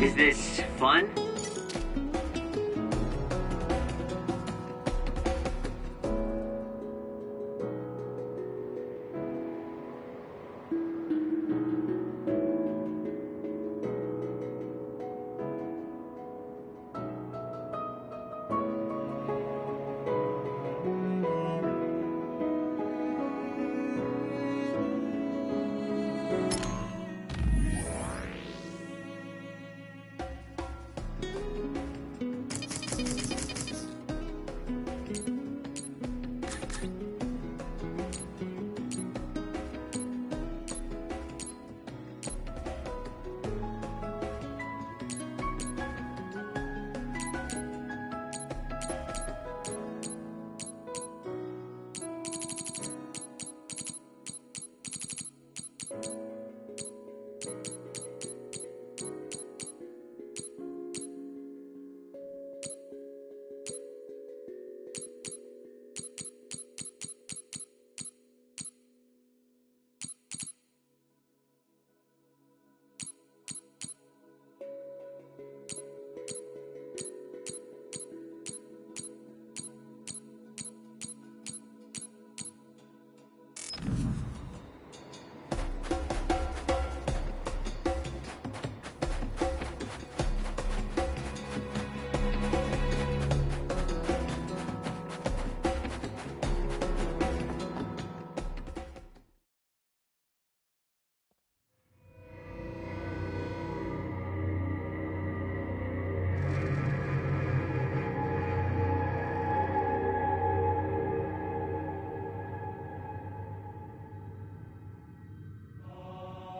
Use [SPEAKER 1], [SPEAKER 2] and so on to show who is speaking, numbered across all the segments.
[SPEAKER 1] Is this fun?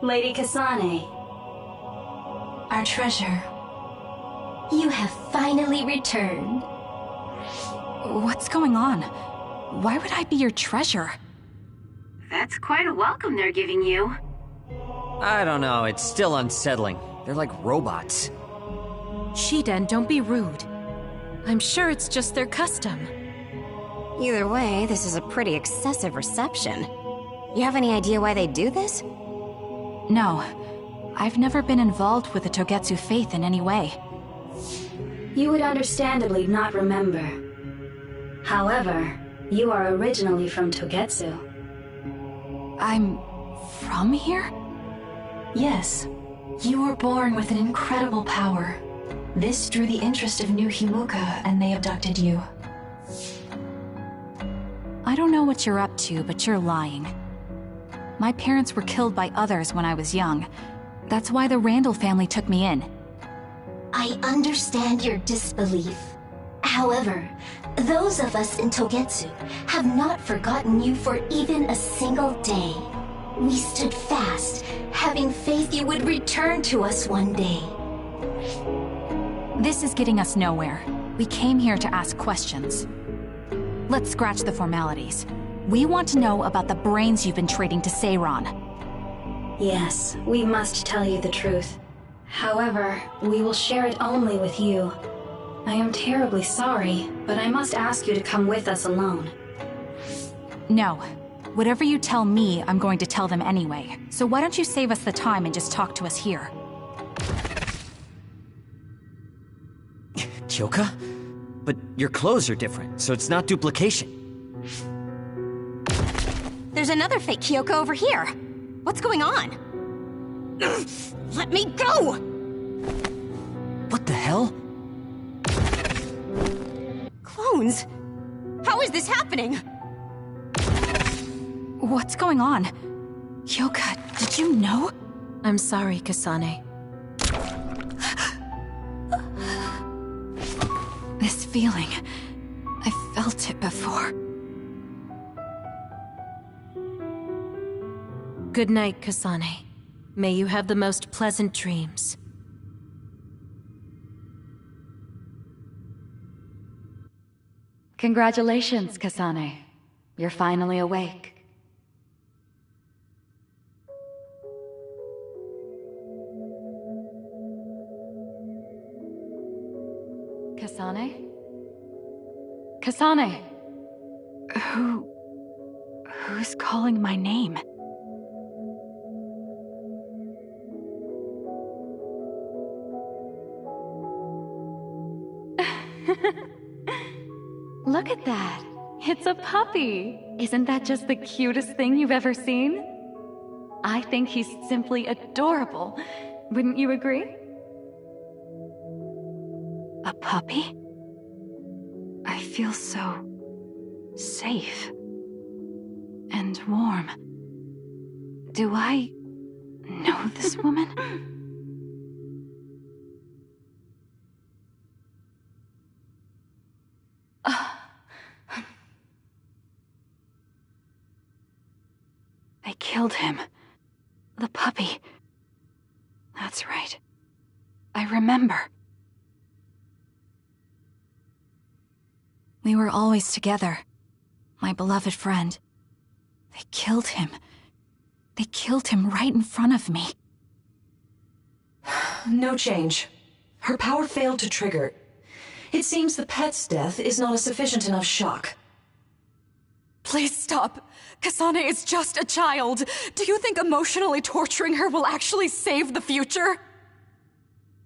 [SPEAKER 2] Lady Kasane. Our treasure.
[SPEAKER 3] You have finally returned.
[SPEAKER 4] What's going on? Why would I be your treasure?
[SPEAKER 2] That's quite a welcome they're giving you.
[SPEAKER 5] I don't know, it's still unsettling. They're like robots.
[SPEAKER 6] Shiden, don't be rude. I'm sure it's just their custom.
[SPEAKER 3] Either way, this is a pretty excessive reception. You have any idea why they do this?
[SPEAKER 4] No. I've never been involved with the Togetsu faith in any way.
[SPEAKER 2] You would understandably not remember. However, you are originally from Togetsu.
[SPEAKER 4] I'm from here?
[SPEAKER 7] Yes. You were born with an incredible power. This drew the interest of New Himuka, and they abducted you.
[SPEAKER 4] I don't know what you're up to, but you're lying. My parents were killed by others when I was young. That's why the Randall family took me in.
[SPEAKER 3] I understand your disbelief. However, those of us in Togetsu have not forgotten you for even a single day. We stood fast, having faith you would return to us one day.
[SPEAKER 4] This is getting us nowhere. We came here to ask questions. Let's scratch the formalities. We want to know about the brains you've been trading to Seiron.
[SPEAKER 2] Yes, we must tell you the truth. However, we will share it only with you. I am terribly sorry, but I must ask you to come with us alone.
[SPEAKER 4] No. Whatever you tell me, I'm going to tell them anyway. So why don't you save us the time and just talk to us here?
[SPEAKER 5] Kyoka? But your clothes are different, so it's not duplication.
[SPEAKER 3] There's another fake Kyoko over here. What's going on? Let me go!
[SPEAKER 5] What the hell?
[SPEAKER 3] Clones? How is this happening?
[SPEAKER 4] What's going on? Kyoka, did you know?
[SPEAKER 6] I'm sorry, Kasane.
[SPEAKER 4] This feeling... I felt it before.
[SPEAKER 6] Good night, Kasane. May you have the most pleasant dreams.
[SPEAKER 7] Congratulations, Kasane. You're finally awake. Kasane? Kasane!
[SPEAKER 4] Who's calling my name?
[SPEAKER 1] Look at that. It's a puppy. Isn't that just the cutest thing you've ever seen? I think he's simply adorable. Wouldn't you agree?
[SPEAKER 4] A puppy? I feel so safe and warm. Do I know this woman? They killed him. The puppy. That's right. I remember. We were always together. My beloved friend. They killed him. They killed him right in front of me.
[SPEAKER 8] No change. Her power failed to trigger. It seems the pet's death is not a sufficient enough shock.
[SPEAKER 9] Please stop. Kasane is just a child. Do you think emotionally torturing her will actually save the future?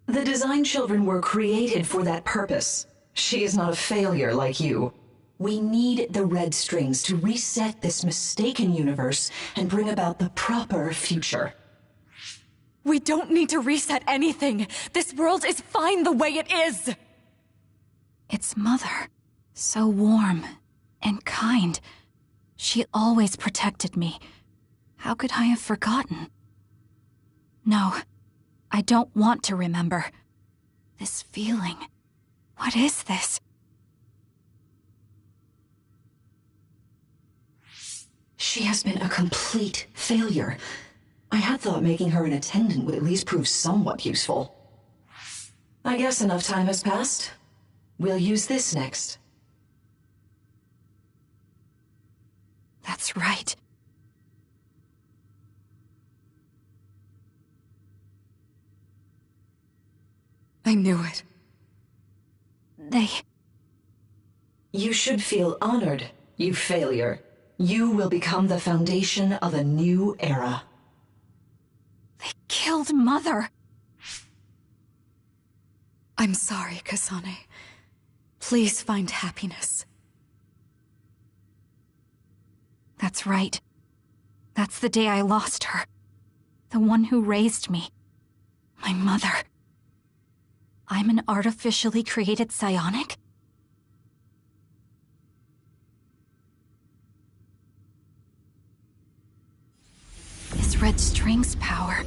[SPEAKER 8] The design children were created for that purpose. She is not a failure like you. We need the red strings to reset this mistaken universe and bring about the proper future.
[SPEAKER 9] We don't need to reset anything. This world is fine the way it is.
[SPEAKER 4] It's Mother. So warm and kind. She always protected me. How could I have forgotten? No, I don't want to remember. This feeling. What is this?
[SPEAKER 8] She has been a complete failure. I had thought making her an attendant would at least prove somewhat useful. I guess enough time has passed. We'll use this next.
[SPEAKER 4] That's right.
[SPEAKER 9] I knew it.
[SPEAKER 8] You should feel honored, you failure. You will become the foundation of a new era.
[SPEAKER 4] They killed Mother.
[SPEAKER 9] I'm sorry, Kasane. Please find happiness.
[SPEAKER 4] That's right. That's the day I lost her. The one who raised me. My mother. I'm an artificially created psionic? This red string's power.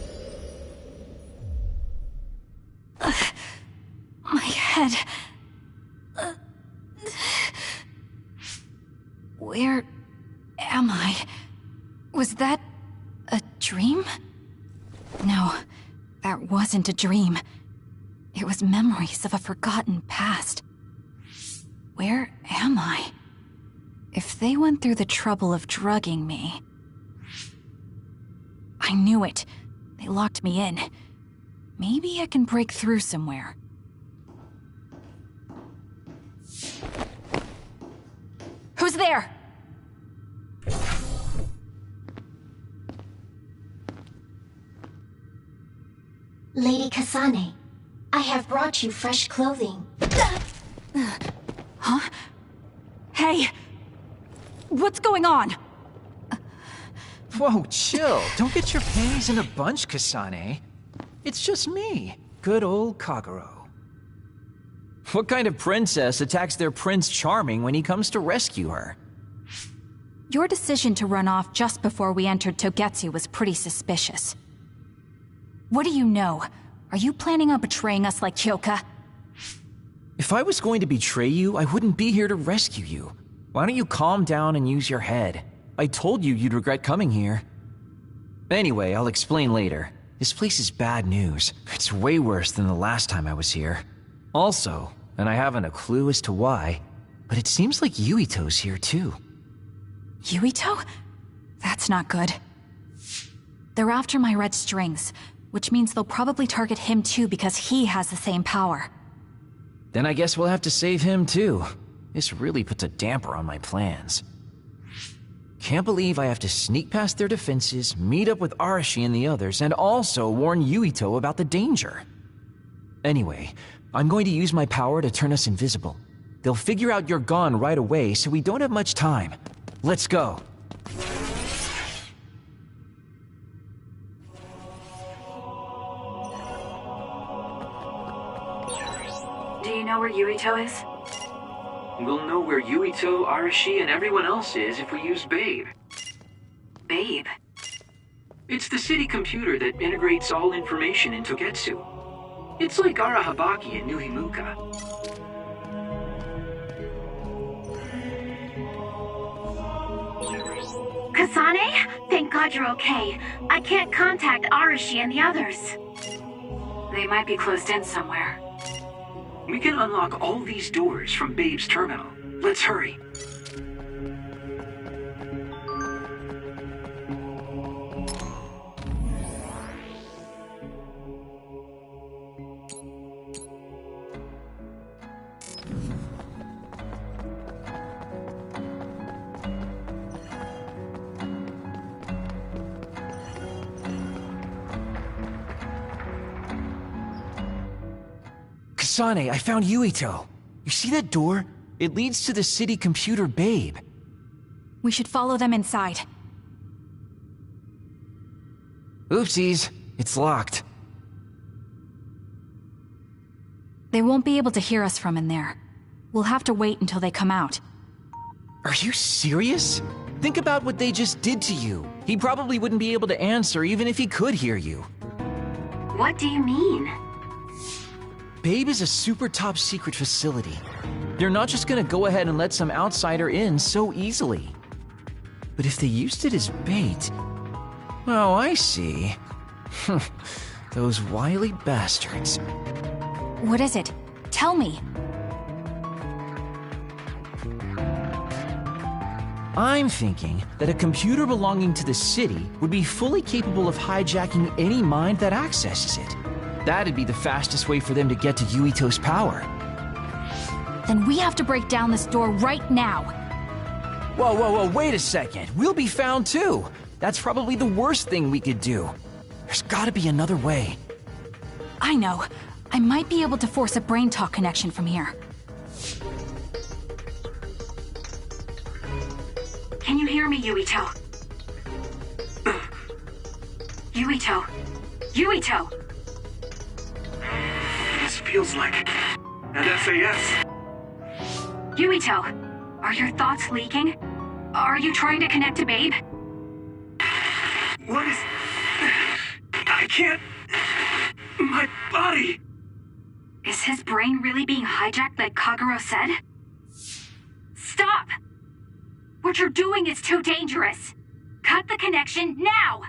[SPEAKER 4] My head. Where am I? Was that a dream? No, that wasn't a dream. It was memories of a forgotten past. Where am I? If they went through the trouble of drugging me... I knew it. They locked me in. Maybe I can break through somewhere. Who's there?
[SPEAKER 3] Lady Kasane, I have brought you fresh clothing.
[SPEAKER 4] Huh? Hey! What's going on?
[SPEAKER 10] Whoa, chill. Don't get your panties in a bunch, Kasane. It's just me, good old Kagero.
[SPEAKER 5] What kind of princess attacks their Prince Charming when he comes to rescue her?
[SPEAKER 4] Your decision to run off just before we entered Togetsu was pretty suspicious. What do you know? Are you planning on betraying us like Kyoka?
[SPEAKER 5] If I was going to betray you, I wouldn't be here to rescue you. Why don't you calm down and use your head? I told you you'd regret coming here. Anyway, I'll explain later. This place is bad news. It's way worse than the last time I was here. Also, and I haven't a clue as to why, but it seems like Yuito's here too.
[SPEAKER 4] Yuito? That's not good. They're after my red strings, which means they'll probably target him too because he has the same power.
[SPEAKER 5] Then I guess we'll have to save him too. This really puts a damper on my plans. Can't believe I have to sneak past their defenses, meet up with Arashi and the others, and also warn Yuito about the danger. Anyway, I'm going to use my power to turn us invisible. They'll figure out you're gone right away, so we don't have much time. Let's go.
[SPEAKER 11] Do you know where Yuito is?
[SPEAKER 10] We'll know where Yuito, Arashi, and everyone else is if we use Babe.
[SPEAKER 11] Babe?
[SPEAKER 10] It's the city computer that integrates all information in Togetsu. It's like Arahabaki in New Himuka.
[SPEAKER 3] Kasane? Thank God you're okay. I can't contact Arashi and the others.
[SPEAKER 11] They might be closed in somewhere.
[SPEAKER 10] We can unlock all these doors from Babe's terminal. Let's hurry.
[SPEAKER 5] Kasane, I found Yuito. You see that door? It leads to the city computer Babe.
[SPEAKER 4] We should follow them inside.
[SPEAKER 5] Oopsies, it's locked.
[SPEAKER 4] They won't be able to hear us from in there. We'll have to wait until they come out.
[SPEAKER 5] Are you serious? Think about what they just did to you. He probably wouldn't be able to answer even if he could hear you.
[SPEAKER 3] What do you mean?
[SPEAKER 5] Babe is a super top secret facility. They're not just gonna go ahead and let some outsider in so easily. But if they used it as bait... Oh, I see. Those wily bastards.
[SPEAKER 4] What is it? Tell me.
[SPEAKER 5] I'm thinking that a computer belonging to the city would be fully capable of hijacking any mind that accesses it. That'd be the fastest way for them to get to Yuito's power.
[SPEAKER 4] Then we have to break down this door right now.
[SPEAKER 5] Whoa, wait a second. We'll be found too. That's probably the worst thing we could do. There's gotta be another way.
[SPEAKER 4] I know. I might be able to force a brain talk connection from here.
[SPEAKER 11] Can you hear me, Yuito? Yuito! Yuito!
[SPEAKER 10] This feels like an SAS.
[SPEAKER 11] Yuito, are your thoughts leaking? Are you trying to connect to Babe?
[SPEAKER 10] What is... I can't... My body...
[SPEAKER 11] Is his brain really being hijacked like Kaguro said? Stop! What you're doing is too dangerous. Cut the connection now!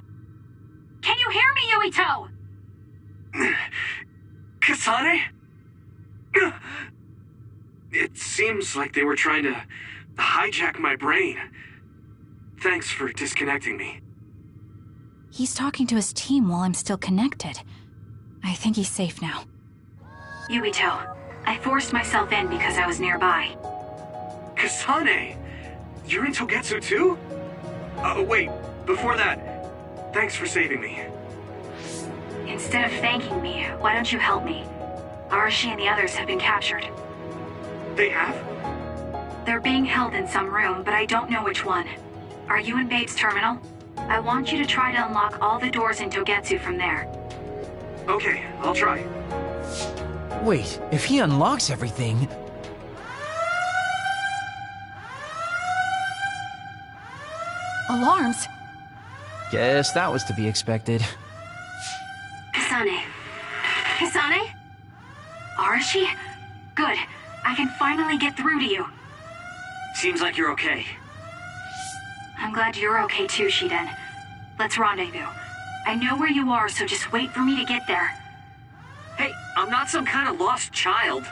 [SPEAKER 11] Can you hear me, Yuito?
[SPEAKER 10] Kasane? It seems like they were trying to hijack my brain. Thanks for disconnecting me.
[SPEAKER 4] He's talking to his team while I'm still connected. I think he's safe now.
[SPEAKER 11] Yuito, I forced myself in because I was nearby.
[SPEAKER 10] Kasane! You're in Togetsu too? Wait, before that, thanks for saving me.
[SPEAKER 11] Instead of thanking me, why don't you help me? Arashi and the others have been captured.
[SPEAKER 10] They have?
[SPEAKER 11] They're being held in some room, but I don't know which one. Are you in Babe's terminal? I want you to try to unlock all the doors in Togetsu from there.
[SPEAKER 10] Okay, I'll try.
[SPEAKER 5] Wait, if he unlocks everything...
[SPEAKER 4] Alarms?
[SPEAKER 5] Guess that was to be expected.
[SPEAKER 11] Kasane. Kasane? Arashi? Good. I can finally get through to you.
[SPEAKER 10] Seems like you're okay.
[SPEAKER 11] I'm glad you're okay too, Shiden. Let's rendezvous. I know where you are, so just wait for me to get there.
[SPEAKER 10] Hey, I'm not some kind of lost child.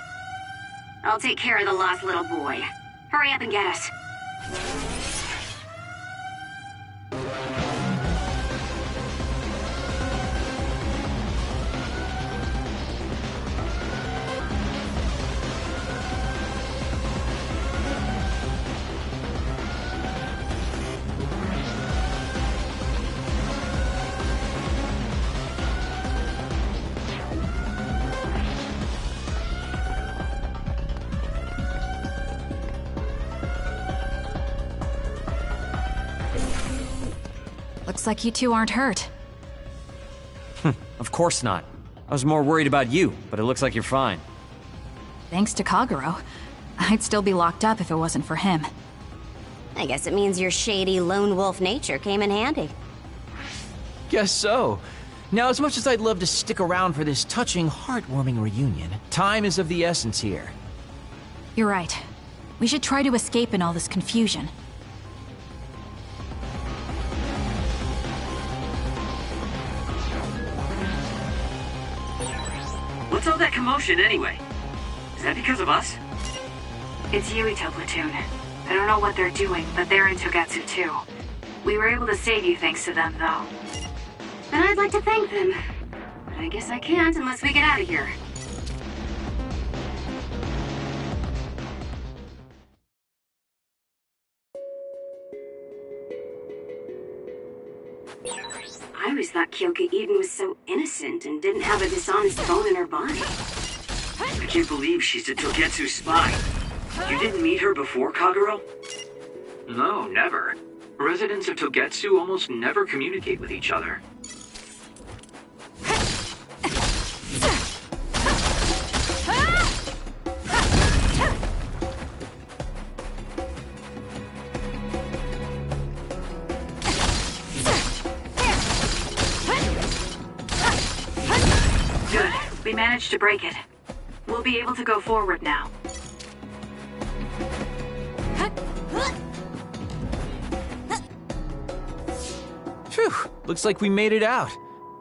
[SPEAKER 11] I'll take care of the lost little boy. Hurry up and get us.
[SPEAKER 4] Looks like you two aren't hurt.
[SPEAKER 12] Of course not. I was more worried about you, but it looks like you're fine.
[SPEAKER 4] Thanks to Kagero. I'd still be locked up if it wasn't for him.
[SPEAKER 13] I guess it means your shady lone wolf nature came in handy.
[SPEAKER 5] Guess so. Now, as much as I'd love to stick around for this touching, heartwarming reunion, time is of the essence here.
[SPEAKER 4] You're right. We should try to escape in all this confusion.
[SPEAKER 14] What's all that commotion anyway? Is that because of us?
[SPEAKER 11] It's Yuito Platoon. I don't know what they're doing, but they're in Togetsu too. We were able to save you thanks to them, though. And I'd like to thank them. But I guess I can't unless we get out of here. I always thought Kyoka Eden was so innocent and didn't have a dishonest bone in her body.
[SPEAKER 10] I can't believe she's a Togetsu spy. You didn't meet her before, Kagero? No, never. Residents of Togetsu almost never communicate with each other.
[SPEAKER 11] Good. We managed to break it. We'll be able to go forward now.
[SPEAKER 5] Phew, looks like we made it out.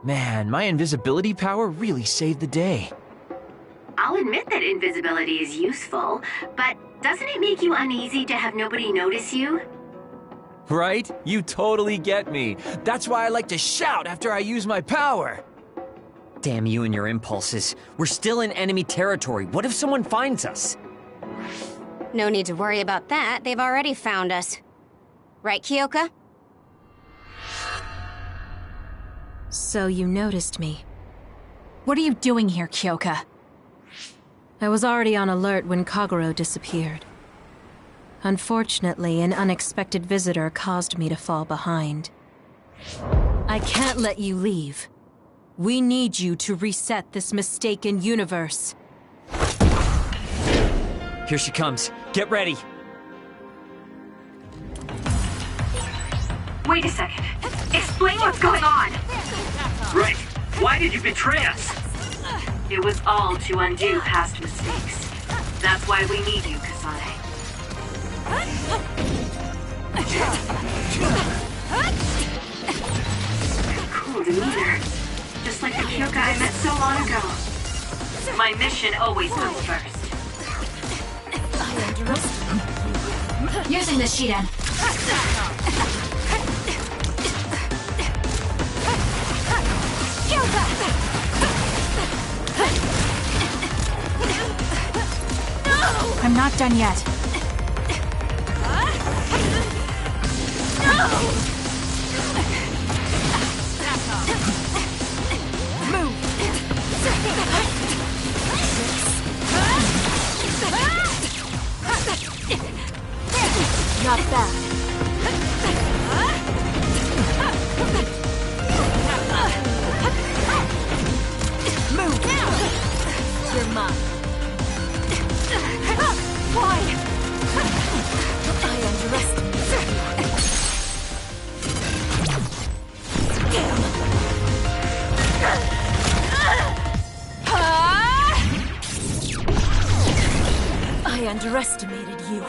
[SPEAKER 5] Man, my invisibility power really saved the day.
[SPEAKER 11] I'll admit that invisibility is useful, but doesn't it make you uneasy to have nobody notice you?
[SPEAKER 5] Right? You totally get me. That's why I like to shout after I use my power.
[SPEAKER 12] Damn you and your impulses. We're still in enemy territory. What if someone finds us?
[SPEAKER 13] No need to worry about that. They've already found us. Right, Kyoka?
[SPEAKER 6] So you noticed me.
[SPEAKER 4] What are you doing here, Kyoka?
[SPEAKER 6] I was already on alert when Kagero disappeared. Unfortunately, an unexpected visitor caused me to fall behind. I can't let you leave. We need you to reset this mistaken universe.
[SPEAKER 12] Here she comes. Get ready.
[SPEAKER 11] Wait a second. Explain what's going on!
[SPEAKER 10] Right. Why did you betray us?
[SPEAKER 11] It was all to undo past mistakes. That's why we need you, Kasane. Cool demeanor. Just like the Kyoka I met so long ago. My mission always comes first.
[SPEAKER 4] Using the Shiden. I'm not done yet.
[SPEAKER 6] Not bad. Move! You're mine. Why? I underestimated. I underestimated you.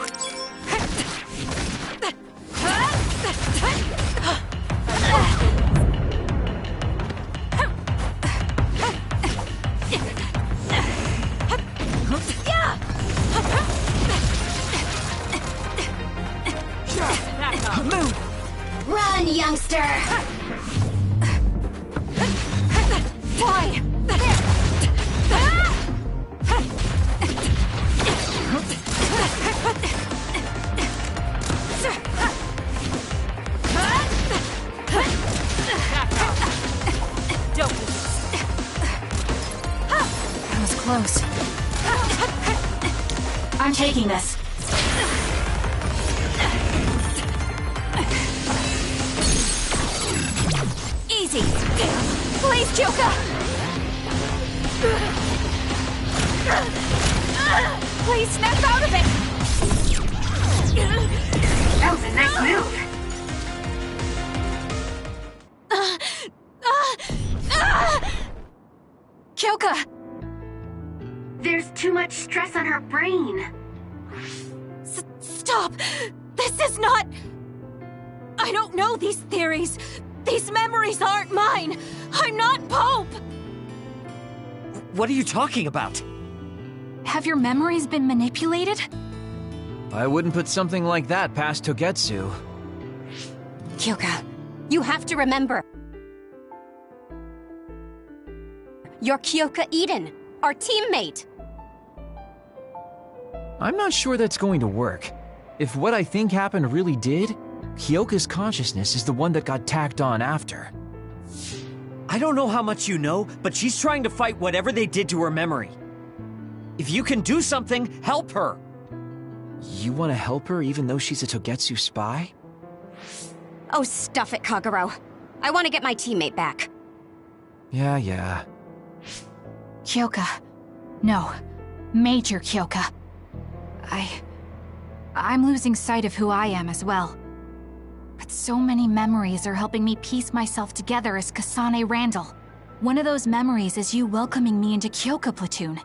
[SPEAKER 3] Run, youngster!
[SPEAKER 6] Why? Don't.
[SPEAKER 4] That was close. I'm taking this. easy! Please, Kyoka! Please snap out of it!
[SPEAKER 11] That was a nice move.
[SPEAKER 4] Kyoka!
[SPEAKER 11] There's too much stress on her brain.
[SPEAKER 4] Stop! This is not... I don't know these theories. These memories aren't mine. I'm not Pope!
[SPEAKER 12] What are you talking about?
[SPEAKER 4] Have your memories been manipulated?
[SPEAKER 5] I wouldn't put something like that past Togetsu.
[SPEAKER 13] Kyoka, you have to remember. You're Kyoka Eden, our teammate.
[SPEAKER 5] I'm not sure that's going to work. If what I think happened really did, Kyoka's consciousness is the one that got tacked on after.
[SPEAKER 12] I don't know how much you know, but she's trying to fight whatever they did to her memory. If you can do something, help her!
[SPEAKER 5] You want to help her even though she's a Togetsu spy?
[SPEAKER 13] Oh, stuff it, Kagero. I want to get my teammate back.
[SPEAKER 5] Yeah.
[SPEAKER 4] Kyoka. No. Major Kyoka. I'm losing sight of who I am as well. But so many memories are helping me piece myself together as Kasane Randall. One of those memories is you welcoming me into Kyoka Platoon.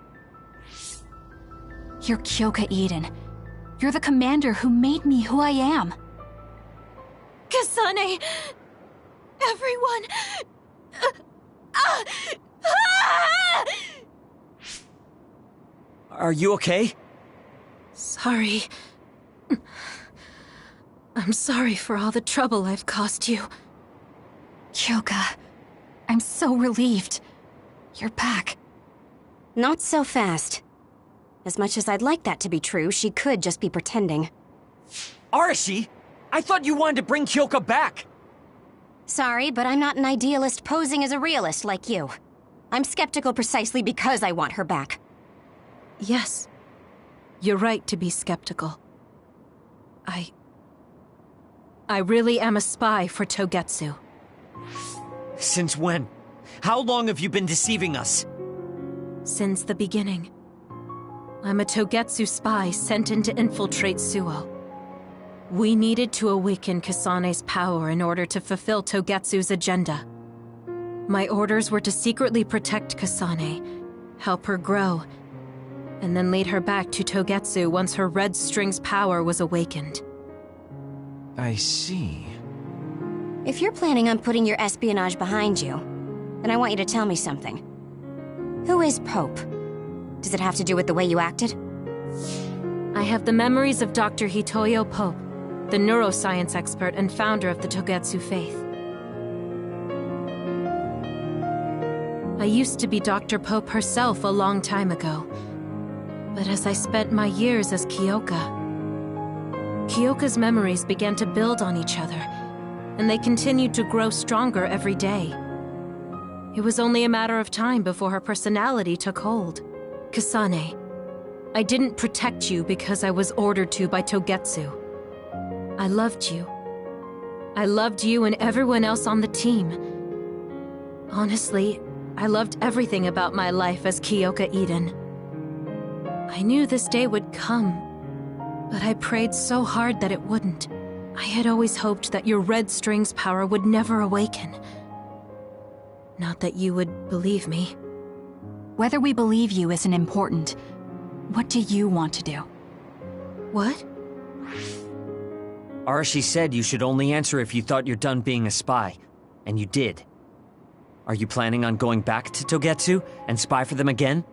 [SPEAKER 4] You're Kyoka Eden. You're the commander who made me who I am.
[SPEAKER 6] Kasane! Everyone!
[SPEAKER 12] Are you okay?
[SPEAKER 6] Sorry. I'm sorry for all the trouble I've caused you.
[SPEAKER 4] Kyoka, I'm so relieved. You're back.
[SPEAKER 13] Not so fast. As much as I'd like that to be true, she could just be pretending.
[SPEAKER 12] Arashi! I thought you wanted to bring Kyoka back!
[SPEAKER 13] Sorry, but I'm not an idealist posing as a realist like you. I'm skeptical precisely because I want her back.
[SPEAKER 6] Yes. You're right to be skeptical. I really am a spy for Togetsu.
[SPEAKER 12] Since when? How long have you been deceiving us?
[SPEAKER 6] Since the beginning. I'm a Togetsu spy sent in to infiltrate Suo. We needed to awaken Kasane's power in order to fulfill Togetsu's agenda. My orders were to secretly protect Kasane, help her grow, and then lead her back to Togetsu once her red string's power was awakened.
[SPEAKER 5] I see.
[SPEAKER 13] If you're planning on putting your espionage behind you, then I want you to tell me something. Who is Pope? Does it have to do with the way you acted?
[SPEAKER 6] I have the memories of Dr. Hitoyo Pope, the neuroscience expert and founder of the Togetsu faith. I used to be Dr. Pope herself a long time ago. But as I spent my years as Kyoka's memories began to build on each other, and they continued to grow stronger every day. It was only a matter of time before her personality took hold. Kasane, I didn't protect you because I was ordered to by Togetsu. I loved you. I loved you and everyone else on the team. Honestly, I loved everything about my life as Kyoka Eden. I knew this day would come, but I prayed so hard that it wouldn't. I had always hoped that your red string's power would never awaken. Not that you would believe me.
[SPEAKER 4] Whether we believe you isn't important. What do you want to do?
[SPEAKER 6] What?
[SPEAKER 12] Arashi said you should only answer if you thought you're done being a spy, and you did. Are you planning on going back to Togetsu and spy for them again?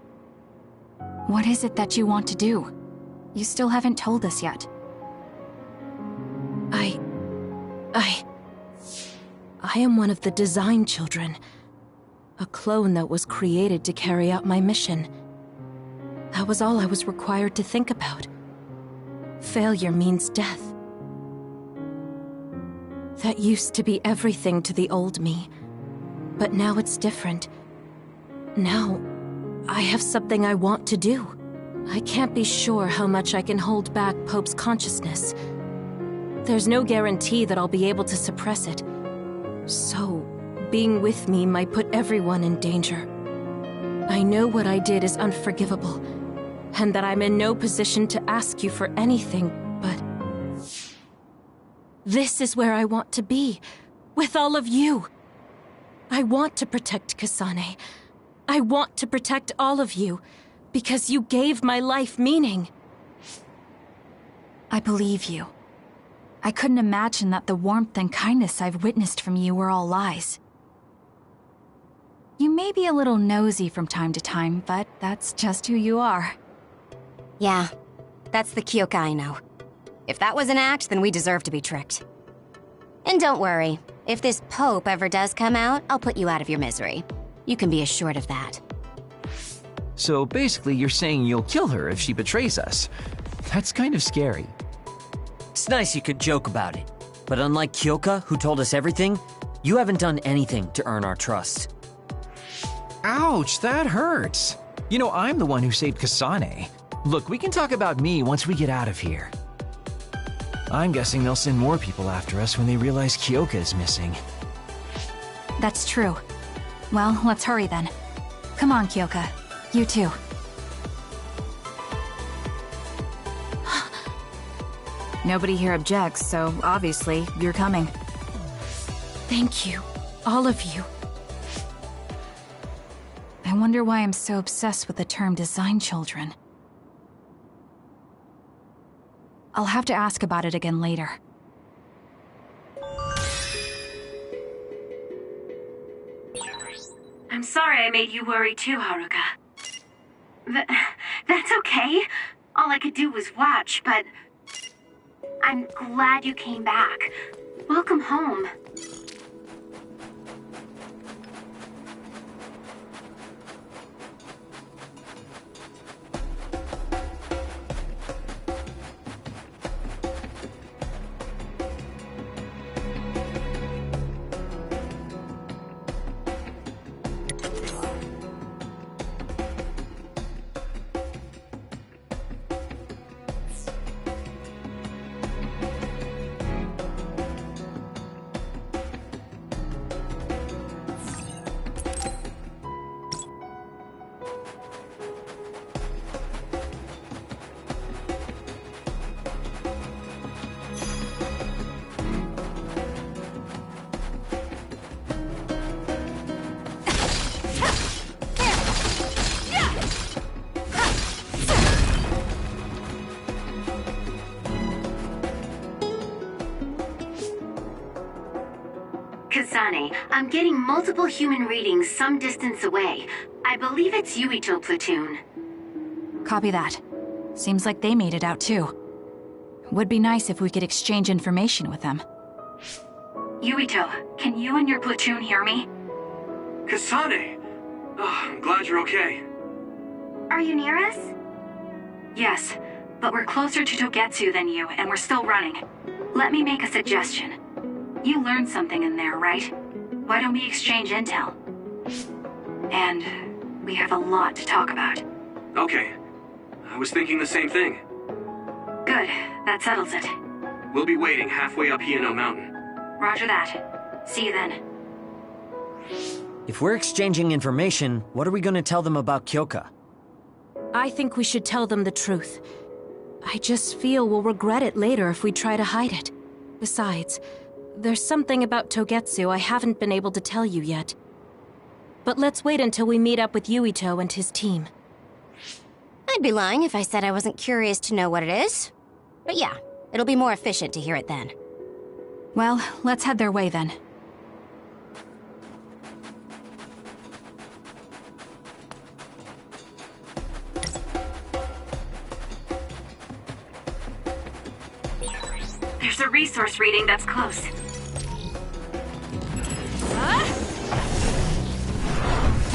[SPEAKER 4] What is it that you want to do? You still haven't told us yet.
[SPEAKER 6] I am one of the design children. A clone that was created to carry out my mission. That was all I was required to think about. Failure means death. That used to be everything to the old me. But now it's different. Now, I have something I want to do. I can't be sure how much I can hold back Pope's consciousness. There's no guarantee that I'll be able to suppress it. So, being with me might put everyone in danger. I know what I did is unforgivable, and that I'm in no position to ask you for anything, but... this is where I want to be, with all of you. I want to protect Kasane. I want to protect all of you, because you gave my life meaning.
[SPEAKER 4] I believe you. I couldn't imagine that the warmth and kindness I've witnessed from you were all lies. You may be a little nosy from time to time, but that's just who you are.
[SPEAKER 13] Yeah, that's the Kyoka I know. If that was an act, then we deserve to be tricked. And don't worry, if this Pope ever does come out, I'll put you out of your misery. You can be assured of that.
[SPEAKER 5] So basically, you're saying you'll kill her if she betrays us. That's kind of scary.
[SPEAKER 12] It's nice you could joke about it, but unlike Kyoka, who told us everything, you haven't done anything to earn our trust.
[SPEAKER 5] Ouch, that hurts. You know, I'm the one who saved Kasane. Look, we can talk about me once we get out of here. I'm guessing they'll send more people after us when they realize Kyoka is missing.
[SPEAKER 4] That's true. Well, let's hurry then. Come on, Kyoka. You too. Nobody here objects, so obviously, you're coming.
[SPEAKER 6] Thank you, all of you.
[SPEAKER 4] I wonder why I'm so obsessed with the term design children. I'll have to ask about it again later.
[SPEAKER 11] I'm sorry I made you worry too, Haruka. That's okay. All I could do was watch, but... I'm glad you came back. Welcome home. Kasane, I'm getting multiple human readings some distance away. I believe it's Yuito platoon.
[SPEAKER 4] Copy that. Seems like they made it out too. Would be nice if we could exchange information with them.
[SPEAKER 11] Yuito, can you and your platoon hear me?
[SPEAKER 10] Kasane! Oh, I'm glad you're okay.
[SPEAKER 11] Are you near us? Yes, but we're closer to Togetsu than you, and we're still running. Let me make a suggestion. You learned something in there, right? Why don't we exchange intel? And we have a lot to talk about.
[SPEAKER 10] Okay. I was thinking the same thing.
[SPEAKER 11] Good. That settles it.
[SPEAKER 10] We'll be waiting halfway up Hino Mountain.
[SPEAKER 11] Roger that. See you then.
[SPEAKER 12] If we're exchanging information, what are we gonna tell them about Kyoka?
[SPEAKER 6] I think we should tell them the truth. I just feel we'll regret it later if we try to hide it. Besides, there's something about Togetsu I haven't been able to tell you yet. But let's wait until we meet up with Yuito and his team.
[SPEAKER 13] I'd be lying if I said I wasn't curious to know what it is. But yeah, it'll be more efficient to hear it then.
[SPEAKER 4] Well, let's head their way then.
[SPEAKER 11] There's a resource reading that's close.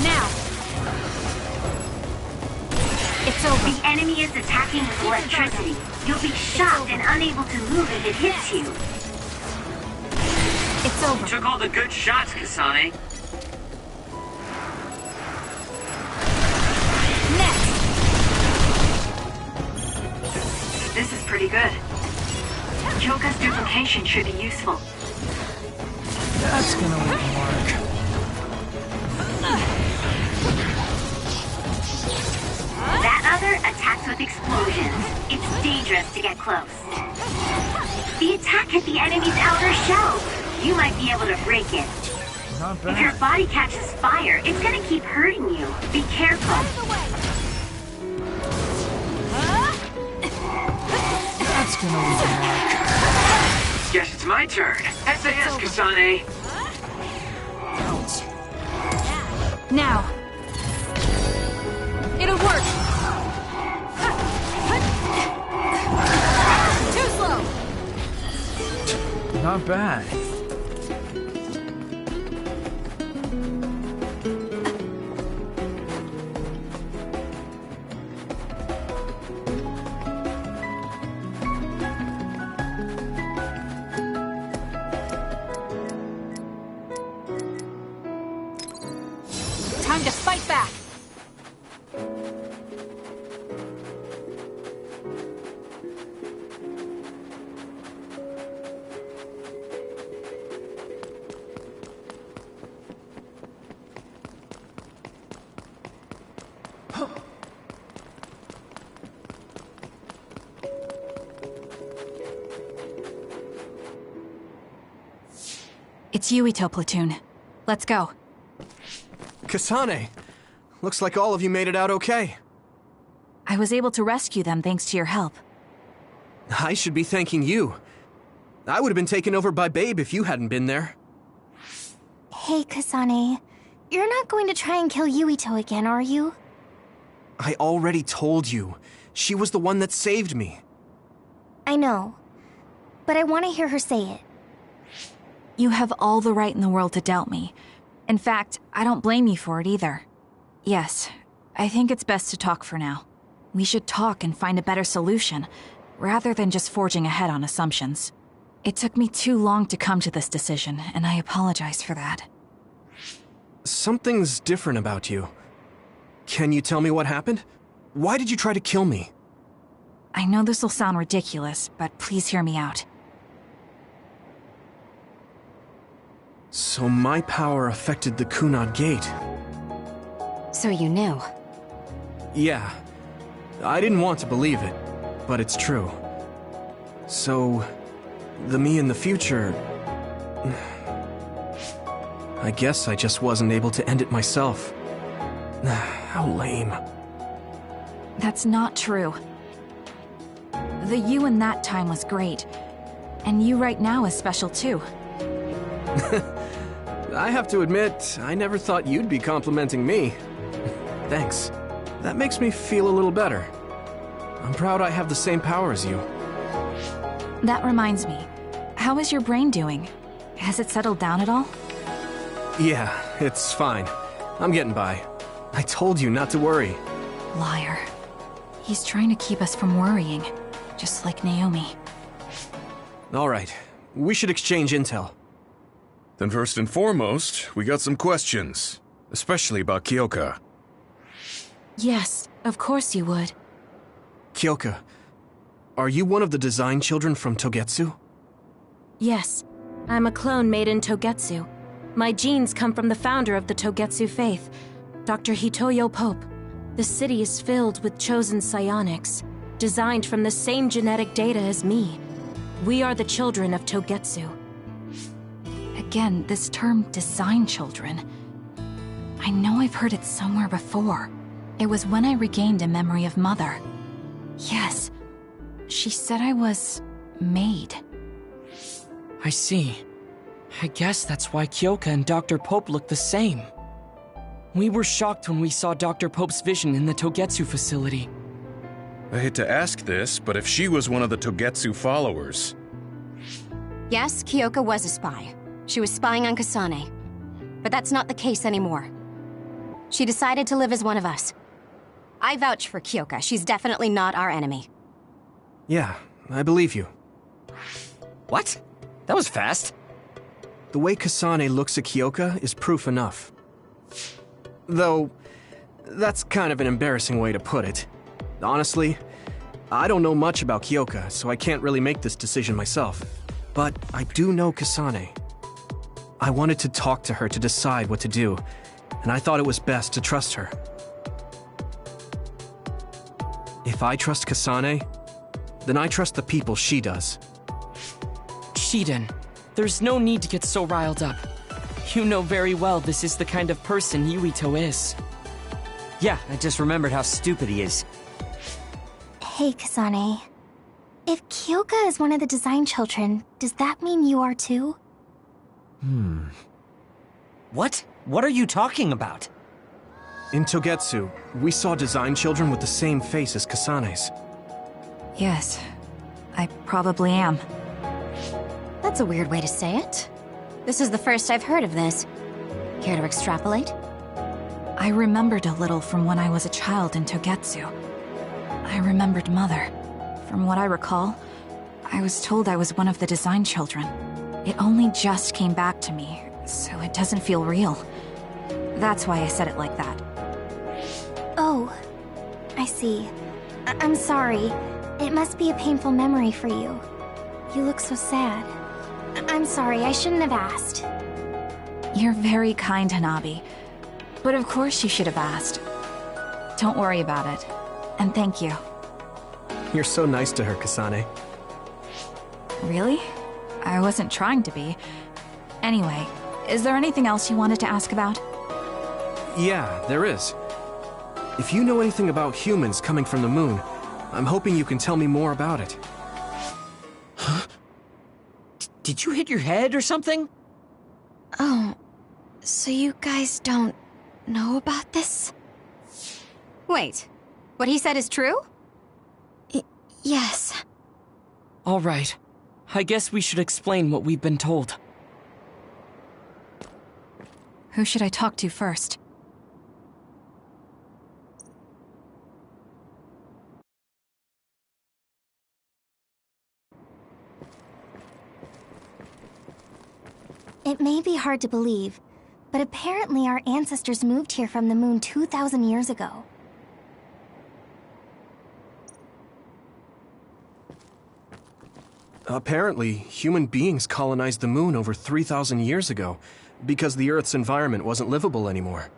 [SPEAKER 6] Now! It's over.
[SPEAKER 11] The enemy is attacking with electricity. You'll be shocked and unable to move if it hits you.
[SPEAKER 6] It's over.
[SPEAKER 10] You took all the good shots, Kasane.
[SPEAKER 6] Next!
[SPEAKER 11] This is pretty good. Kyoka's duplication should be useful.
[SPEAKER 5] That's gonna leave a mark.
[SPEAKER 11] attacks with explosions. It's dangerous to get close. The attack hit the enemy's outer shell. You might be able to break it.
[SPEAKER 5] Not bad.
[SPEAKER 11] If your body catches fire, it's gonna keep hurting you. Be careful.
[SPEAKER 5] That's gonna leave a mark.
[SPEAKER 10] Guess it's my turn. SAS, Kasane.
[SPEAKER 6] Now. It'll work. Too slow.
[SPEAKER 5] Not bad.
[SPEAKER 6] Time to fight back.
[SPEAKER 4] It's Yuito platoon. Let's go.
[SPEAKER 15] Kasane! Looks like all of you made it out okay.
[SPEAKER 4] I was able to rescue them thanks to your help.
[SPEAKER 15] I should be thanking you. I would have been taken over by Babe if you hadn't been there.
[SPEAKER 13] Hey, Kasane. You're not going to try and kill Yuito again, are you?
[SPEAKER 15] I already told you. She was the one that saved me.
[SPEAKER 13] I know. But I want to hear her say it.
[SPEAKER 4] You have all the right in the world to doubt me. In fact, I don't blame you for it either. Yes, I think it's best to talk for now. We should talk and find a better solution, rather than just forging ahead on assumptions. It took me too long to come to this decision, and I apologize for that.
[SPEAKER 15] Something's different about you. Can you tell me what happened? Why did you try to kill me?
[SPEAKER 4] I know this will sound ridiculous, but please hear me out.
[SPEAKER 15] So my power affected the Kunad Gate.
[SPEAKER 13] So you knew?
[SPEAKER 15] Yeah. I didn't want to believe it, but it's true. So, the me in the future... I guess I just wasn't able to end it myself. How lame.
[SPEAKER 4] That's not true. The you in that time was great, and you right now is special too.
[SPEAKER 15] I have to admit, I never thought you'd be complimenting me. Thanks. That makes me feel a little better. I'm proud I have the same power as you.
[SPEAKER 4] That reminds me, how is your brain doing? Has it settled down at all?
[SPEAKER 15] Yeah, it's fine. I'm getting by. I told you not to worry.
[SPEAKER 4] Liar. He's trying to keep us from worrying, just like Naomi.
[SPEAKER 15] All right, we should exchange intel.
[SPEAKER 16] Then first and foremost, we got some questions, especially about Kyoka.
[SPEAKER 6] Yes, of course you would.
[SPEAKER 15] Kyoka, are you one of the design children from Togetsu?
[SPEAKER 6] Yes, I'm a clone made in Togetsu. My genes come from the founder of the Togetsu faith, Dr. Hitoyo Pope. The city is filled with chosen psionics, designed from the same genetic data as me. We are the children of Togetsu.
[SPEAKER 4] Again, this term design children. I know I've heard it somewhere before. It was when I regained a memory of Mother. Yes, she said I was made.
[SPEAKER 17] I see. I guess that's why Kyoka and Dr. Pope look the same. We were shocked when we saw Dr. Pope's vision in the Togetsu facility.
[SPEAKER 16] I hate to ask this, but if she was one of the Togetsu followers...
[SPEAKER 13] Yes, Kyoka was a spy. She was spying on Kasane. But that's not the case anymore. She decided to live as one of us. I vouch for Kyoka. She's definitely not our enemy.
[SPEAKER 15] Yeah, I believe you.
[SPEAKER 12] What? That was fast.
[SPEAKER 15] The way Kasane looks at Kyoka is proof enough. Though, that's kind of an embarrassing way to put it. Honestly, I don't know much about Kyoka, so I can't really make this decision myself. But I do know Kasane. I wanted to talk to her to decide what to do, and I thought it was best to trust her. If I trust Kasane, then I trust the people she does.
[SPEAKER 17] Shiden, there's no need to get so riled up. You know very well this is the kind of person Yuito is.
[SPEAKER 12] Yeah, I just remembered how stupid he is.
[SPEAKER 18] Hey, Kasane. If Kyoka is one of the design children, does that mean you are too?
[SPEAKER 12] What? What are you talking about?
[SPEAKER 15] In Togetsu, we saw design children with the same face as Kasane's.
[SPEAKER 4] Yes, I probably am.
[SPEAKER 13] That's a weird way to say it. This is the first I've heard of this. Care to extrapolate?
[SPEAKER 4] I remembered a little from when I was a child in Togetsu. I remembered Mother. From what I recall, I was told I was one of the design children. It only just came back to me, so it doesn't feel real. That's why I said it like that.
[SPEAKER 18] Oh, I see. I'm sorry. It must be a painful memory for you. You look so sad. I'm sorry, I shouldn't have asked.
[SPEAKER 4] You're very kind, Hanabi. But of course you should have asked. Don't worry about it. And thank you.
[SPEAKER 15] You're so nice to her, Kasane.
[SPEAKER 4] Really? I wasn't trying to be. Anyway, is there anything else you wanted to ask about?
[SPEAKER 15] Yeah, there is. If you know anything about humans coming from the moon, I'm hoping you can tell me more about it.
[SPEAKER 12] Huh? Did you hit your head or something?
[SPEAKER 18] Oh, so you guys don't know about this?
[SPEAKER 13] Wait, what he said is true?
[SPEAKER 18] Yes.
[SPEAKER 17] All right. I guess we should explain what we've been told.
[SPEAKER 4] Who should I talk to first?
[SPEAKER 18] It may be hard to believe, but apparently our ancestors moved here from the moon 2,000 years ago.
[SPEAKER 15] Apparently, human beings colonized the moon over 3,000 years ago, because the Earth's environment wasn't livable anymore.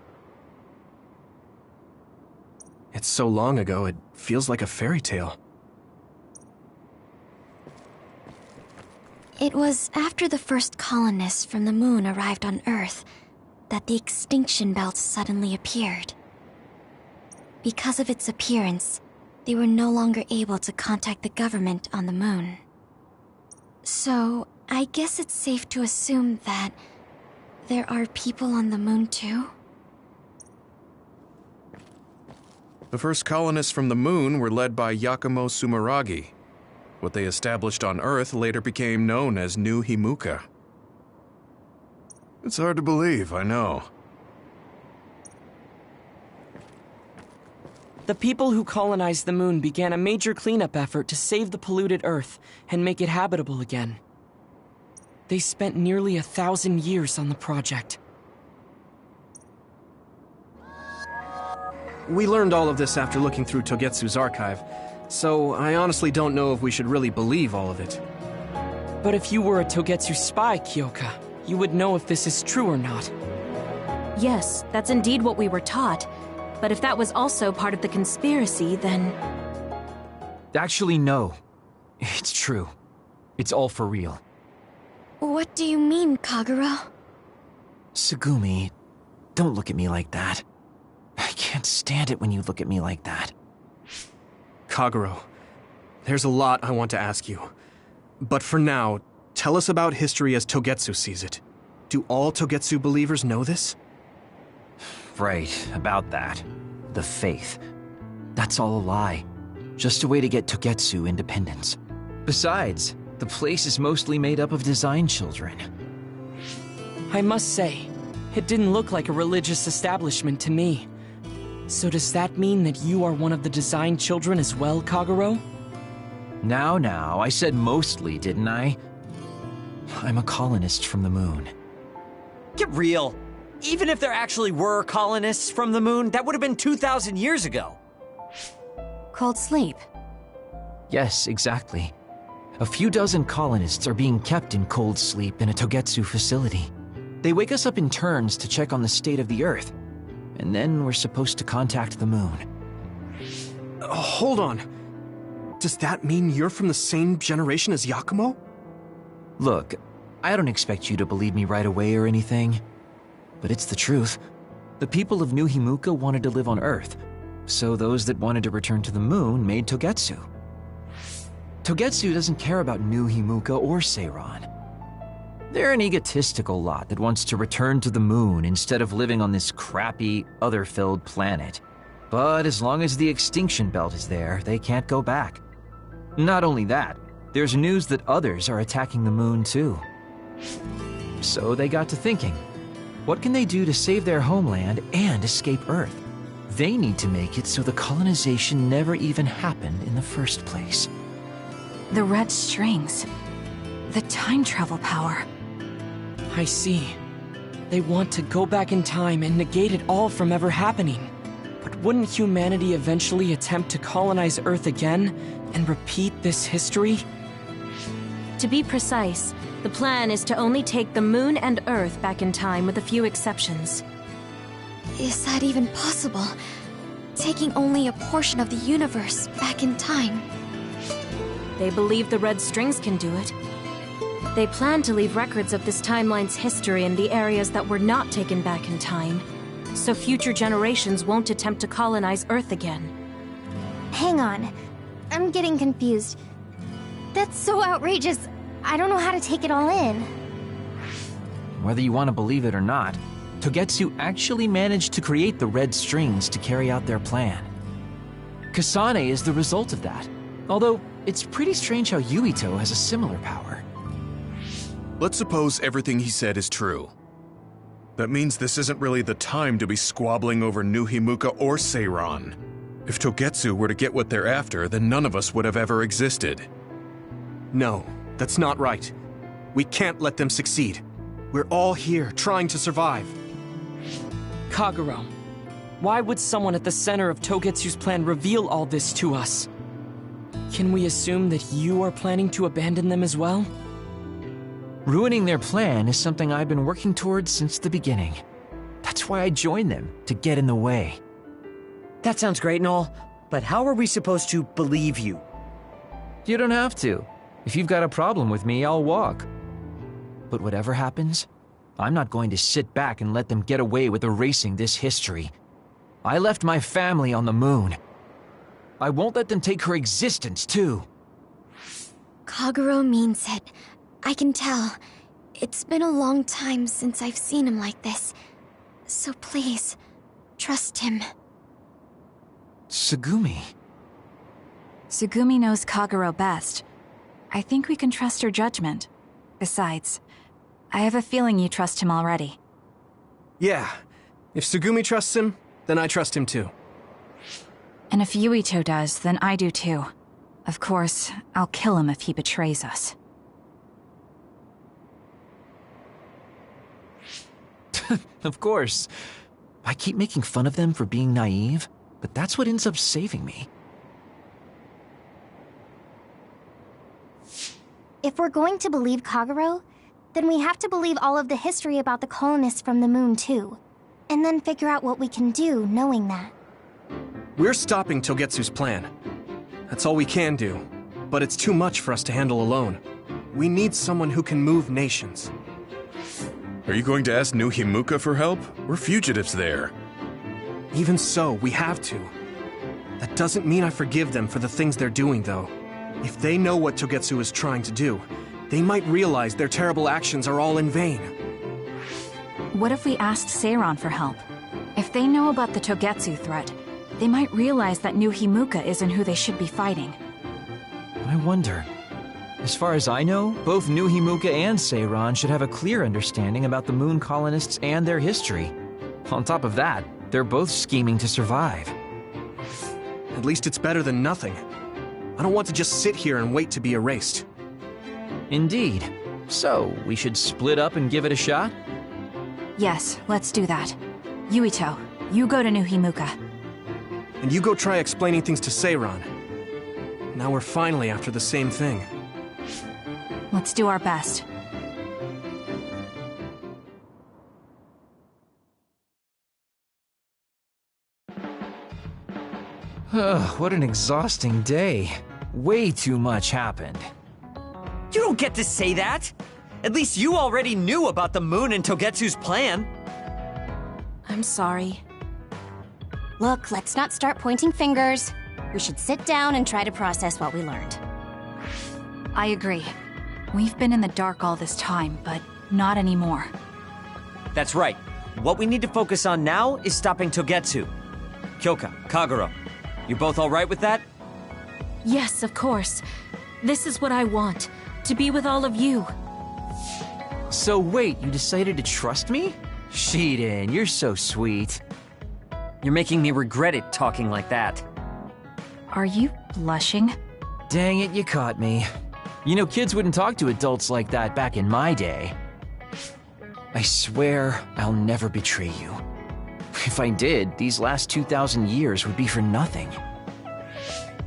[SPEAKER 15] It's so long ago, it feels like a fairy tale.
[SPEAKER 18] It was after the first colonists from the moon arrived on Earth that the extinction belt suddenly appeared. Because of its appearance, they were no longer able to contact the government on the moon. So, I guess it's safe to assume that there are people on the moon too?
[SPEAKER 16] The first colonists from the moon were led by Yakumo Sumeragi. What they established on Earth later became known as New Himuka. It's hard to believe, I know.
[SPEAKER 17] The people who colonized the moon began a major cleanup effort to save the polluted Earth and make it habitable again. They spent nearly 1,000 years on the project.
[SPEAKER 15] We learned all of this after looking through Togetsu's archive, so I honestly don't know if we should really believe all of it.
[SPEAKER 17] But if you were a Togetsu spy, Kyoka, you would know if this is true or not.
[SPEAKER 6] Yes, that's indeed what we were taught. But if that was also part of the conspiracy, then...
[SPEAKER 5] Actually, no. It's true. It's all for real.
[SPEAKER 18] What do you mean, Kagero?
[SPEAKER 5] Tsugumi, don't look at me like that. I can't stand it when you look at me like that.
[SPEAKER 15] Kagero, there's a lot I want to ask you. But for now, tell us about history as Togetsu sees it. Do all Togetsu believers know this?
[SPEAKER 5] Right, about that. The faith. That's all a lie. Just a way to get Togetsu independence. Besides, the place is mostly made up of design children.
[SPEAKER 17] I must say, it didn't look like a religious establishment to me. So does that mean that you are one of the design children as well, Kagero?
[SPEAKER 5] Now, I said mostly, didn't I? I'm a colonist from the moon.
[SPEAKER 12] Get real! Even if there actually were colonists from the moon, that would have been 2,000 years ago.
[SPEAKER 13] Cold sleep.
[SPEAKER 5] Yes, exactly. A few dozen colonists are being kept in cold sleep in a Togetsu facility. They wake us up in turns to check on the state of the Earth, and then we're supposed to contact the moon.
[SPEAKER 15] Hold on. Does that mean you're from the same generation as Yakumo?
[SPEAKER 5] Look, I don't expect you to believe me right away or anything, but it's the truth. The people of New Himuka wanted to live on Earth, so those that wanted to return to the moon made Togetsu. Togetsu doesn't care about New Himuka or Seiran. They're an egotistical lot that wants to return to the moon instead of living on this crappy, other-filled planet. But as long as the extinction belt is there, they can't go back. Not only that, there's news that others are attacking the moon too. So they got to thinking, what can they do to save their homeland and escape Earth? They need to make it so the colonization never even happened in the first place.
[SPEAKER 4] The red strings. The time travel power.
[SPEAKER 17] I see. They want to go back in time and negate it all from ever happening. But wouldn't humanity eventually attempt to colonize Earth again and repeat this history?
[SPEAKER 6] To be precise, the plan is to only take the moon and Earth back in time with a few exceptions.
[SPEAKER 18] Is that even possible? Taking only a portion of the universe back in time?
[SPEAKER 6] They believe the red strings can do it. They plan to leave records of this timeline's history in the areas that were not taken back in time, so future generations won't attempt to colonize Earth again.
[SPEAKER 18] Hang on. I'm getting confused. That's so outrageous. I don't know how to take it all in.
[SPEAKER 5] Whether you want to believe it or not, Togetsu actually managed to create the red strings to carry out their plan. Kasane is the result of that, although it's pretty strange how Yuito has a similar power.
[SPEAKER 16] Let's suppose everything he said is true. That means this isn't really the time to be squabbling over New Himuka or Seiran. If Togetsu were to get what they're after, then none of us would have ever existed.
[SPEAKER 15] No, that's not right. We can't let them succeed. We're all here, trying to survive.
[SPEAKER 17] Kagero, why would someone at the center of Togetsu's plan reveal all this to us? Can we assume that you are planning to abandon them as well?
[SPEAKER 5] Ruining their plan is something I've been working towards since the beginning. That's why I joined them, to get in the way.
[SPEAKER 12] That sounds great and all, but how are we supposed to believe you?
[SPEAKER 5] You don't have to. If you've got a problem with me, I'll walk. But whatever happens, I'm not going to sit back and let them get away with erasing this history. I left my family on the moon. I won't let them take her existence, too.
[SPEAKER 18] Kagero means it. I can tell. It's been a long time since I've seen him like this. So please, trust him.
[SPEAKER 5] Tsugumi.
[SPEAKER 4] Tsugumi knows Kagero best. I think we can trust her judgment. Besides, I have a feeling you trust him already.
[SPEAKER 15] Yeah. If Tsugumi trusts him, then I trust him too.
[SPEAKER 4] And if Yuito does, then I do too. Of course, I'll kill him if he betrays us.
[SPEAKER 5] Of course. I keep making fun of them for being naive, but that's what ends up saving me.
[SPEAKER 19] If we're going to believe Kagero, then we have to believe all of the history about the colonists from the moon too. And then figure out what we can do knowing that.
[SPEAKER 15] We're stopping Togetsu's plan. That's all we can do. But it's too much for us to handle alone. We need someone who can move nations.
[SPEAKER 16] Are you going to ask New Himuka for help? We're fugitives there.
[SPEAKER 15] Even so, we have to. That doesn't mean I forgive them for the things they're doing, though. If they know what Togetsu is trying to do, they might realize their terrible actions are all in vain.
[SPEAKER 4] What if we asked Seiran for help? If they know about the Togetsu threat, they might realize that New Himuka isn't who they should be fighting.
[SPEAKER 5] I wonder. As far as I know, both New Himuka and Seiran should have a clear understanding about the moon colonists and their history. On top of that, they're both scheming to survive.
[SPEAKER 15] At least it's better than nothing. I don't want to just sit here and wait to be erased.
[SPEAKER 5] Indeed. So, we should split up and give it a shot?
[SPEAKER 4] Yes, let's do that. Yuito, you go to New Himuka.
[SPEAKER 15] And you go try explaining things to Seiran. Now we're finally after the same thing.
[SPEAKER 4] Let's do our best.
[SPEAKER 5] What an exhausting day. Way too much happened.
[SPEAKER 12] You don't get to say that! At least you already knew about the moon and Togetsu's plan.
[SPEAKER 6] I'm sorry.
[SPEAKER 13] Look, let's not start pointing fingers. We should sit down and try to process what we learned.
[SPEAKER 4] I agree. We've been in the dark all this time, but not anymore.
[SPEAKER 12] That's right. What we need to focus on now is stopping Togetsu. Kyoka, Kagero, you both alright with that?
[SPEAKER 6] Yes, of course. This is what I want. To be with all of you.
[SPEAKER 5] So wait, you decided to trust me? Shiden, you're so sweet.
[SPEAKER 12] You're making me regret it talking like that.
[SPEAKER 4] Are you blushing?
[SPEAKER 5] Dang it, you caught me. You know, kids wouldn't talk to adults like that back in my day. I swear I'll never betray you. If I did, these last 2,000 years would be for nothing.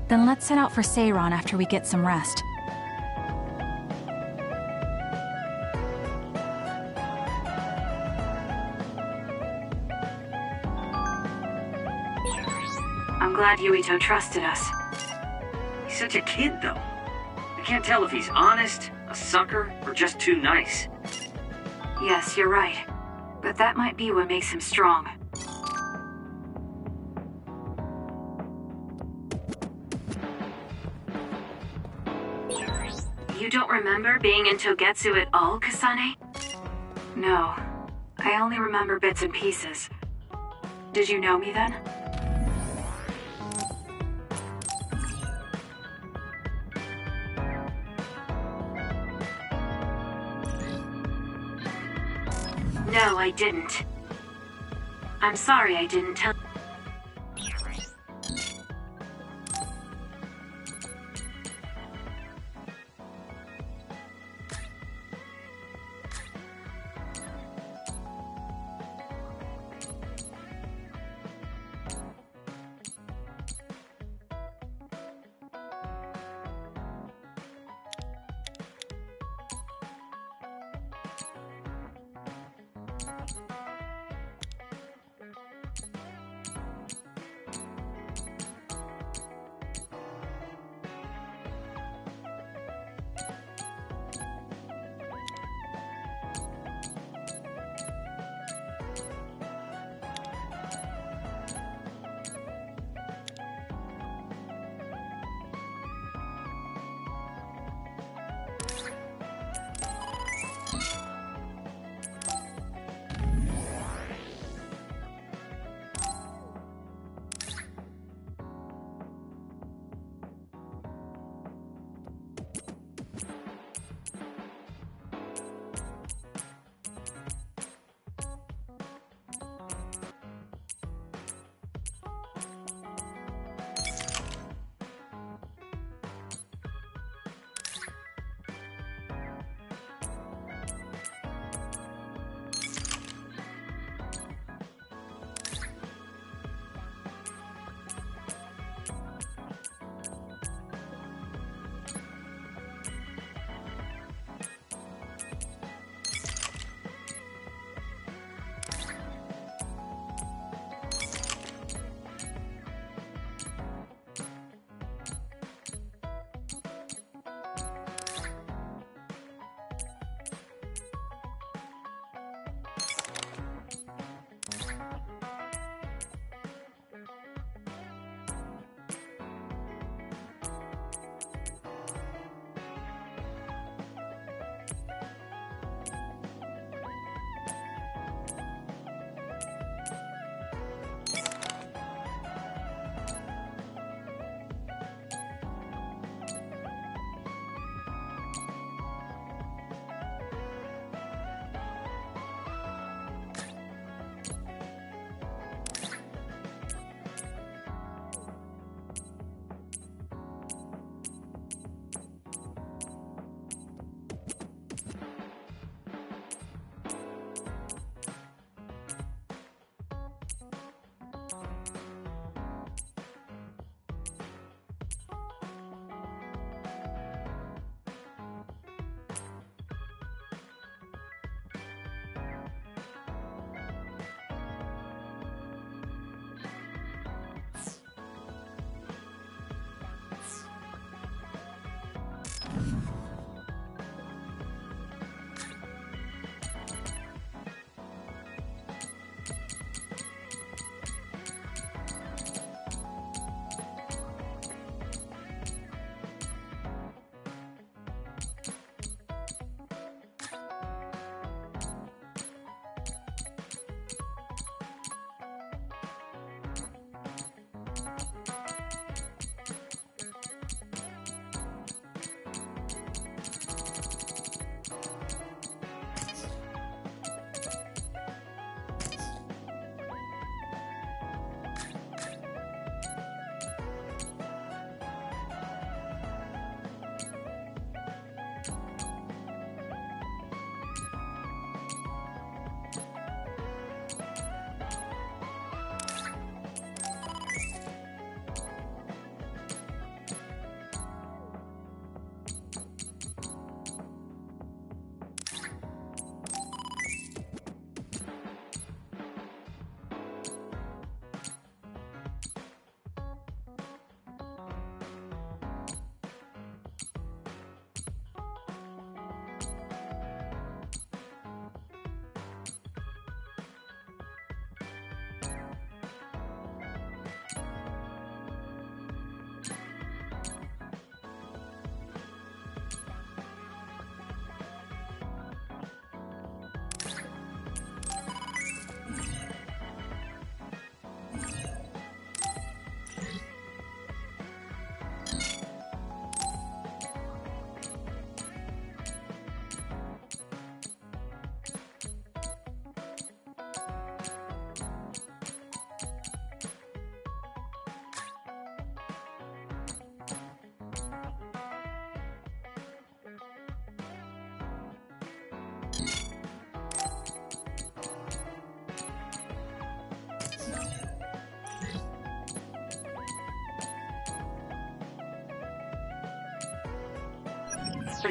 [SPEAKER 4] Then let's set out for Seiron after we get some rest.
[SPEAKER 11] I'm glad Yuito trusted us.
[SPEAKER 10] He's such a kid, though. I can't tell if he's honest, a sucker, or just too nice.
[SPEAKER 11] Yes, you're right. But that might be what makes him strong. You don't remember being in Togetsu at all, Kasane? No. I only remember bits and pieces. Did you know me then? No, I didn't. I'm sorry I didn't tell.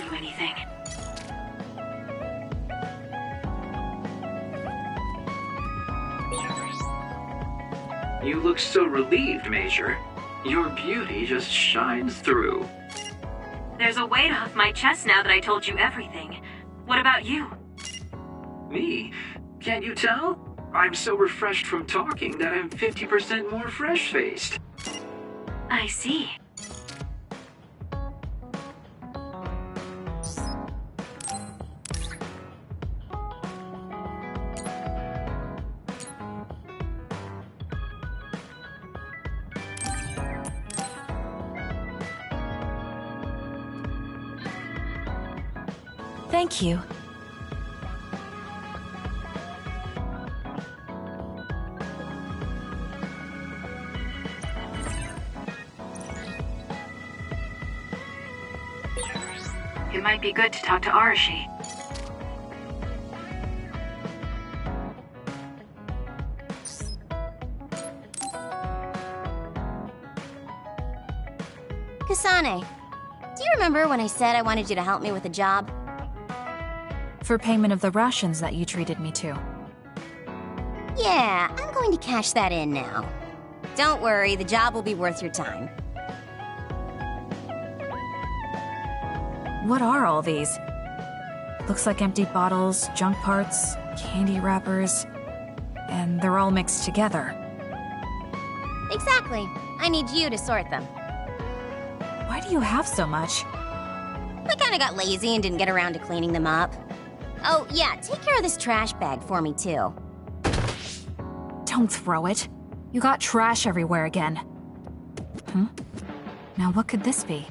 [SPEAKER 11] do anything.
[SPEAKER 10] You look so relieved, Major. Your beauty just shines through.
[SPEAKER 11] There's a weight off my chest now that I told you everything. What about you?
[SPEAKER 10] Me? Can't you tell? I'm so refreshed from talking that I'm 50% more fresh-faced.
[SPEAKER 11] I see.
[SPEAKER 6] Thank you.
[SPEAKER 11] It might be good to talk to Arashi.
[SPEAKER 13] Kasane, do you remember when I said I wanted you to help me with a job?
[SPEAKER 4] For payment of the rations that you treated me to.
[SPEAKER 13] Yeah, I'm going to cash that in now. Don't worry, the job will be worth your time.
[SPEAKER 4] What are all these? Looks like empty bottles, junk parts, candy wrappers, and they're all mixed together.
[SPEAKER 13] Exactly. I need you to sort them.
[SPEAKER 4] Why do you have so much?
[SPEAKER 13] I kinda got lazy and didn't get around to cleaning them up. Oh, yeah, take care of this trash bag for me, too.
[SPEAKER 4] Don't throw it. You got trash everywhere again. Now what could this be?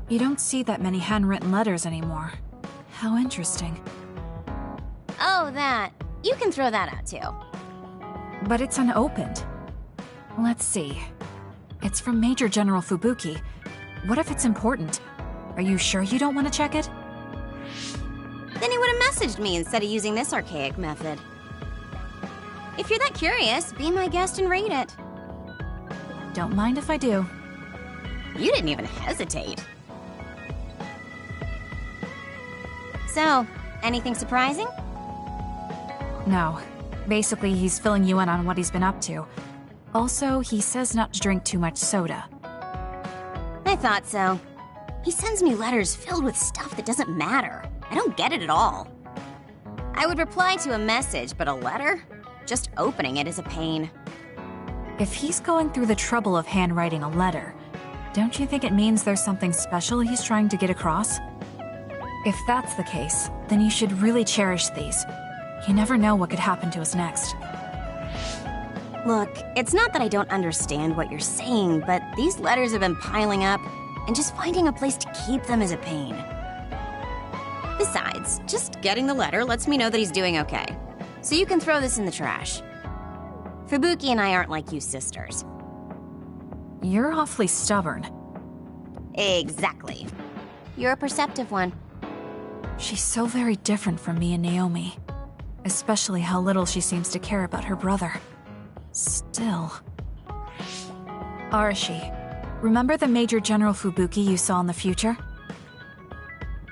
[SPEAKER 4] You don't see that many handwritten letters anymore. How interesting.
[SPEAKER 13] Oh, that. You can throw that out, too.
[SPEAKER 4] But it's unopened. Let's see. It's from Major General Fubuki. What if it's important? Are you sure you don't want to check it?
[SPEAKER 13] Then he would have messaged me instead of using this archaic method. If you're that curious, be my guest and read it.
[SPEAKER 4] Don't mind if I do.
[SPEAKER 13] You didn't even hesitate. So, anything surprising?
[SPEAKER 4] No. Basically, he's filling you in on what he's been up to. Also, he says not to drink too much soda.
[SPEAKER 13] I thought so. He sends me letters filled with stuff that doesn't matter. I don't get it at all. I would reply to a message, but a letter? Just opening it is a pain.
[SPEAKER 4] If he's going through the trouble of handwriting a letter, don't you think it means there's something special he's trying to get across? If that's the case, then you should really cherish these. You never know what could happen to us next.
[SPEAKER 13] Look, it's not that I don't understand what you're saying, but these letters have been piling up, and just finding a place to keep them is a pain. Besides, just getting the letter lets me know that he's doing okay. So you can throw this in the trash. Fubuki and I aren't like you sisters.
[SPEAKER 4] You're awfully stubborn.
[SPEAKER 13] Exactly. You're a perceptive one.
[SPEAKER 4] She's so very different from me and Naomi. Especially how little she seems to care about her brother. Still... Arashi, remember the Major General Fubuki you saw in the future?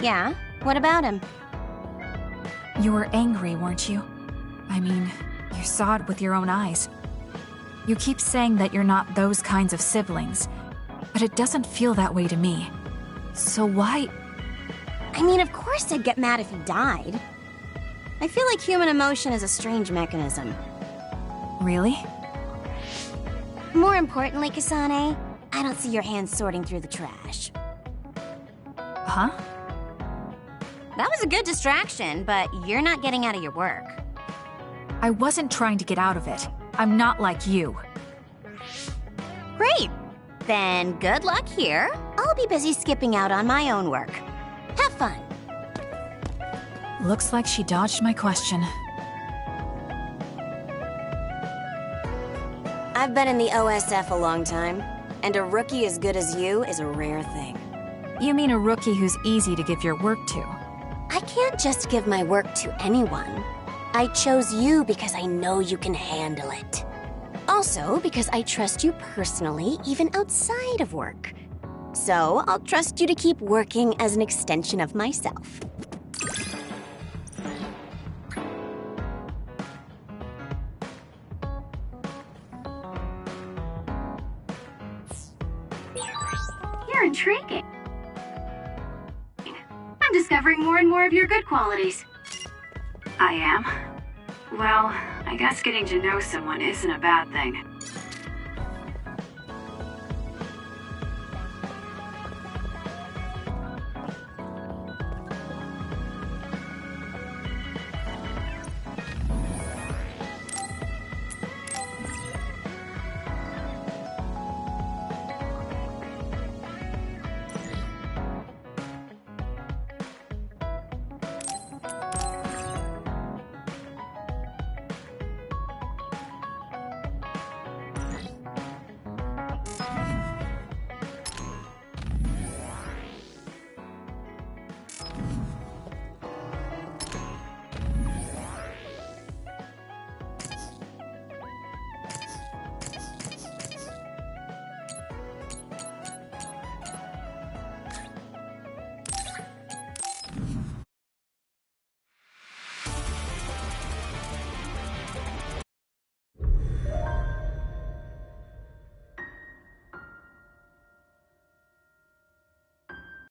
[SPEAKER 13] Yeah? What about him?
[SPEAKER 4] You were angry, weren't you? I mean, you saw it with your own eyes. You keep saying that you're not those kinds of siblings, but it doesn't feel that way to me. So why...
[SPEAKER 13] I mean, of course I'd get mad if he died. I feel like human emotion is a strange mechanism.
[SPEAKER 4] Really?
[SPEAKER 13] More importantly, Kasane, I don't see your hands sorting through the trash.
[SPEAKER 4] Huh?
[SPEAKER 13] That was a good distraction, but you're not getting out of your work.
[SPEAKER 4] I wasn't trying to get out of it. I'm not like you.
[SPEAKER 13] Great. Then good luck here. I'll be busy skipping out on my own work. Have fun.
[SPEAKER 4] Looks like she dodged my question.
[SPEAKER 13] I've been in the OSF a long time, and a rookie as good as you is a rare thing.
[SPEAKER 4] You mean a rookie who's easy to give your work to?
[SPEAKER 13] I can't just give my work to anyone. I chose you because I know you can handle it. Also, because I trust you personally, even outside of work. So I'll trust you to keep working as an extension of myself.
[SPEAKER 11] You're intriguing. I'm discovering more and more of your good qualities.
[SPEAKER 9] I am? Well, I guess getting to know someone isn't a bad thing.